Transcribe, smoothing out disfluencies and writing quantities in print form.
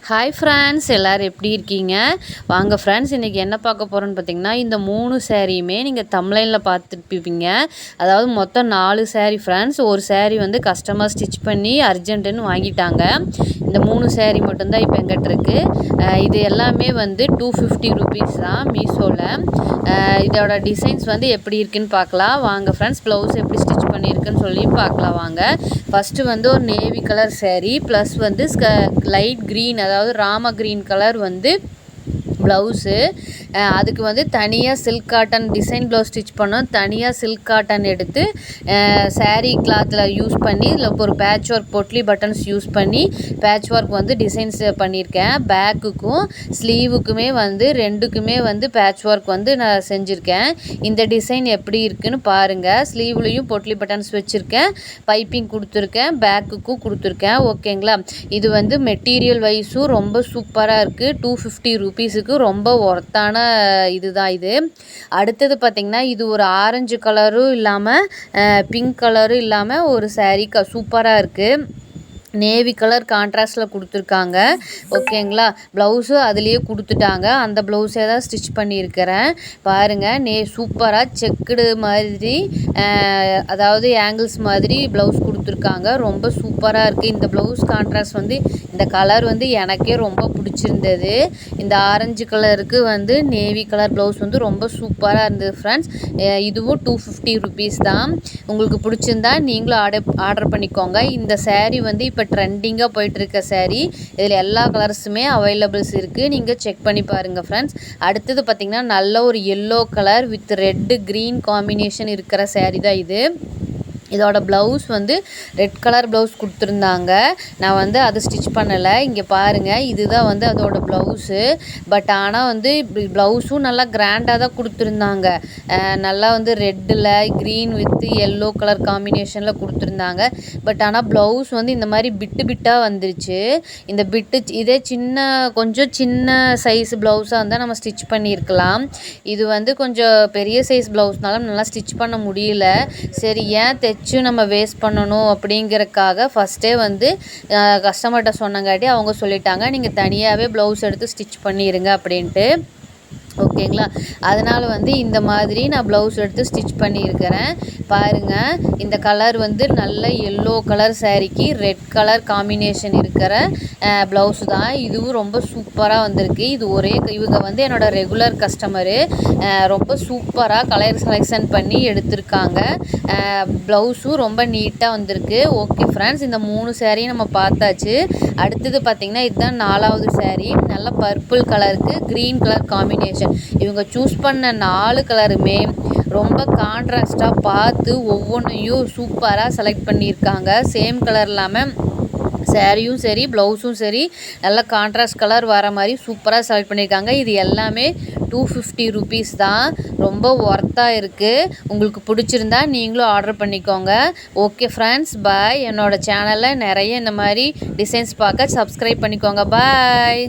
Hi friends, எல்லோரும் எப்படி இருக்கீங்க? வாங்க ஃப்ரெண்ட்ஸ், இன்றைக்கி என்ன பார்க்க போகிறோன்னு பார்த்தீங்கன்னா, இந்த 3 சேரீயுமே நீங்கள் தம்ப்லைனில் பார்த்துருப்பீங்க. அதாவது மொத்தம் 4 சேரீ ஃப்ரெண்ட்ஸ். ஒரு சேரீ வந்து கஸ்டமர் ஸ்டிச் பண்ணி அர்ஜென்ட்டுன்னு வாங்கிட்டாங்க. இந்த 3 சேரீ மட்டும்தான் இப்போ எங்கிட்ட இருக்குது. இது எல்லாமே வந்து 250 ருபீஸ் தான் மீஷோவில். இதோட டிசைன்ஸ் வந்து எப்படி இருக்குன்னு பார்க்கலாம் வாங்க ஃப்ரெண்ட்ஸ். ப்ளவுஸ் எப்படி ஸ்டிச் பண்ணியிருக்குன்னு சொல்லி பார்க்கலாம் வாங்க. ஃபஸ்ட்டு வந்து ஒரு நேவி கலர் சேரீ ப்ளஸ் வந்து லைட் க்ரீன், அதாவது ராம க்ரீன் கலர் வந்து ப்ளவுஸு. அதுக்கு வந்து தனியாக silk cotton design blouse stitch பண்ணோம். தனியாக சில்க் காட்டன் எடுத்து சாரீ கிளாத்தில் யூஸ் பண்ணி இல்லை ஒரு patch work potli buttons use பண்ணி பேட்ச் ஒர்க் வந்து டிசைன்ஸ் பண்ணியிருக்கேன். பேக்குக்கும் ஸ்லீவுக்குமே வந்து ரெண்டுக்குமே வந்து பேட்ச் ஒர்க் வந்து நான் செஞ்சுருக்கேன். இந்த டிசைன் எப்படி இருக்குன்னு பாருங்கள். ஸ்லீவ்லேயும் பொட்லி பட்டன்ஸ் வச்சுருக்கேன், பைப்பிங் கொடுத்துருக்கேன், பேக்குக்கும் கொடுத்துருக்கேன். ஓகேங்களா? இது வந்து மெட்டீரியல் வைஸும் ரொம்ப சூப்பராக இருக்குது. 250 ருபீஸுக்கு ரொம்ப ஒர்த்தான இதுதான் இது. அடுத்தது பார்த்திங்கன்னா, இது ஒரு ஆரஞ்சு கலரும் இல்லாமல் பிங்க் கலரும் இல்லாமல் ஒரு சாரீ சூப்பராக இருக்குது. நேவி கலர் கான்ட்ராஸ்டில் கொடுத்துருக்காங்க. ஓகேங்களா? ப்ளவுஸும் அதுலேயே கொடுத்துட்டாங்க. அந்த ப்ளவுஸே தான் ஸ்டிச் பண்ணியிருக்கிறேன். பாருங்கள், சூப்பராக செக்குடு மாதிரி, அதாவது ஆங்கிள்ஸ் மாதிரி ப்ளவுஸ் கொடுத்துருக்காங்க. ரொம்ப சூப்பராக இருக்குது. இந்த ப்ளவுஸ் கான்ட்ராஸ்ட் வந்து இந்த கலர் வந்து எனக்கே ரொம்ப பிடிச்சிருந்தது. இந்த ஆரஞ்சு கலருக்கு வந்து நேவி கலர் ப்ளவுஸ் வந்து ரொம்ப சூப்பராக இருந்தது ஃப்ரெண்ட்ஸ். இதுவும் 250 ருபீஸ் தான். உங்களுக்கு பிடிச்சிருந்தா நீங்களும் ஆர்டர் பண்ணிக்கோங்க. இந்த சேரீ வந்து இப்போ ட்ரெண்டிங்காக போயிட்டுருக்க சேரீ. இதில் எல்லா கலர்ஸுமே அவைலபிள்ஸ் இருக்குது. நீங்கள் செக் பண்ணி பாருங்கள் ஃப்ரெண்ட்ஸ். அடுத்தது பார்த்திங்கன்னா, நல்ல ஒரு yellow colour with red green combination இருக்கிற சேரீ தான் இது. இதோட ப்ளவுஸ் வந்து ரெட் கலர் ப்ளவுஸ் கொடுத்துருந்தாங்க. நான் வந்து அதை ஸ்டிச் பண்ணலை. இங்கே பாருங்கள், இதுதான் வந்து அதோட ப்ளவுஸு. பட் ஆனால் வந்து ப்ளவுஸும் நல்லா கிராண்டாக தான் கொடுத்துருந்தாங்க. நல்லா வந்து ரெட்டில் க்ரீன் வித் எல்லோ கலர் காம்பினேஷனில் கொடுத்துருந்தாங்க. பட் ஆனால் ப்ளவுஸ் வந்து இந்த மாதிரி பிட்டு பிட்டாக வந்துருச்சு. இந்த பிட்டு இதே கொஞ்சம் சின்ன சைஸ் ப்ளவுஸாக இருந்தால் நம்ம ஸ்டிச் பண்ணியிருக்கலாம். இது வந்து கொஞ்சம் பெரிய சைஸ் ப்ளவுஸ்னால நல்லா ஸ்டிச் பண்ண முடியல. சரி, ஏன் நம்ம வேஸ்ட் பண்ணணும் அப்படிங்கிறதுக்காக ஃபஸ்ட்டே வந்து கஸ்டமர்கிட்ட சொன்னங்காட்டி அவங்க சொல்லிட்டாங்க, நீங்கள் தனியாகவே ப்ளவுஸ் எடுத்து ஸ்டிச் பண்ணிடுங்க அப்படின்ட்டு. ஓகேங்களா? அதனால் வந்து இந்த மாதிரி நான் ப்ளவுஸ் எடுத்து ஸ்டிச் பண்ணியிருக்கிறேன். பாருங்கள், இந்த கலர் வந்து நல்ல எல்லோ கலர் சாரீக்கு ரெட் கலர் காம்பினேஷன் இருக்கிற ப்ளவுஸ் தான். இதுவும் ரொம்ப சூப்பராக வந்திருக்கு. இது இவங்க வந்து என்னோடய ரெகுலர் கஸ்டமரு. ரொம்ப சூப்பராக கலர் செலெக்ஷன் பண்ணி எடுத்திருக்காங்க. ப்ளவுஸும் ரொம்ப நீட்டாக வந்திருக்கு. ஓகே ஃப்ரெண்ட்ஸ், இந்த 3 சேரீயும் நம்ம பார்த்தாச்சு. அடுத்தது பார்த்திங்கன்னா, இதுதான் 4வது சேரீ. நல்ல பர்பிள் கலருக்கு க்ரீன் கலர் காம்பினேஷன். இவங்க சூஸ் பண்ண 4 கலருமே ரொம்ப கான்ட்ராஸ்டாக பார்த்து ஒவ்வொன்றையும் சூப்பராக செலக்ட் பண்ணியிருக்காங்க. சேம் கலர் இல்லாமல் சேரீயும் சரி ப்ளவுஸும் சரி நல்ல கான்ட்ராஸ்ட் கலர் வர மாதிரி சூப்பராக செலக்ட் பண்ணியிருக்காங்க. இது எல்லாமே 250 ருபீஸ் தான். ரொம்ப ஒர்த்தாக இருக்குது. உங்களுக்கு பிடிச்சிருந்தா நீங்களும் ஆர்டர் பண்ணிக்கோங்க. ஓகே ஃப்ரெண்ட்ஸ், பாய். என்னோடய சேனலில் நிறைய இந்த மாதிரி டிசைன்ஸ் பார்க்க சப்ஸ்கிரைப் பண்ணிக்கோங்க. பாய்.